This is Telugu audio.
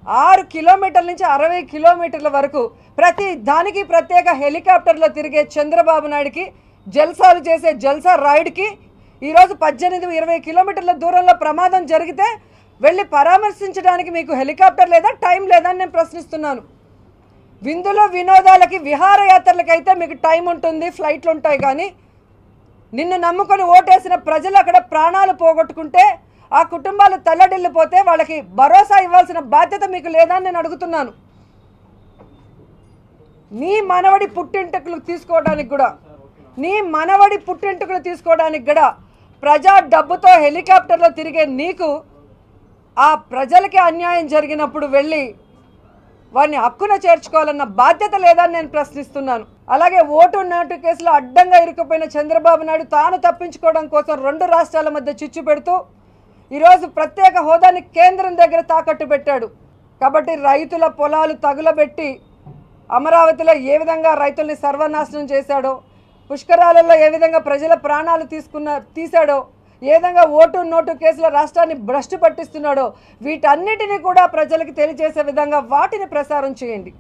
6 కిలోమీటర్ల నుంచి 60 కిలోమీటర్ల వరకు ప్రతి దానికి ప్రత్యేక హెలికాప్టర్లో తిరిగే చంద్రబాబు నాయుడుకి, జల్సాలు చేసే జల్సా రాయుడికి ఈరోజు 18-20 కిలోమీటర్ల దూరంలో ప్రమాదం జరిగితే వెళ్ళి పరామర్శించడానికి మీకు హెలికాప్టర్ లేదా, టైం లేదా అని నేను ప్రశ్నిస్తున్నాను. విందులో వినోదాలకి విహారయాత్రలకైతే మీకు టైం ఉంటుంది, ఫ్లైట్లు ఉంటాయి. కానీ నిన్ను నమ్ముకొని ఓటేసిన ప్రజలు అక్కడ ప్రాణాలు పోగొట్టుకుంటే, ఆ కుటుంబాలు తల్లడిల్లిపోతే వాళ్ళకి భరోసా ఇవ్వాల్సిన బాధ్యత మీకు లేదా అని నేను అడుగుతున్నాను. నీ మనవడి పుట్టింటికలు తీసుకోవడానికి కూడా ప్రజా డబ్బుతో హెలికాప్టర్లో తిరిగే నీకు ఆ ప్రజలకి అన్యాయం జరిగినప్పుడు వెళ్ళి వారిని హక్కున చేర్చుకోవాలన్న బాధ్యత లేదని నేను ప్రశ్నిస్తున్నాను. అలాగే ఓటు నోటు కేసులో అడ్డంగా ఇరుక్కుపోయిన చంద్రబాబు నాయుడు తాను తప్పించుకోవడం కోసం 2 రాష్ట్రాల మధ్య చిచ్చు పెడుతూ ఈరోజు ప్రత్యేక హోదాని కేంద్రం దగ్గర తాకట్టు పెట్టాడు. కాబట్టి రైతుల పొలాలు తగులబెట్టి అమరావతిలో ఏ విధంగా రైతుల్ని సర్వనాశనం చేశాడో, పుష్కరాలలో ఏ విధంగా ప్రజల ప్రాణాలు తీశాడో, ఏ విధంగా ఓటు నోటు కేసుల రాష్ట్రాన్ని భ్రష్టు పట్టిస్తున్నాడో, వీటన్నిటిని కూడా ప్రజలకు తెలియజేసే విధంగా వాటిని ప్రసారం చేయండి.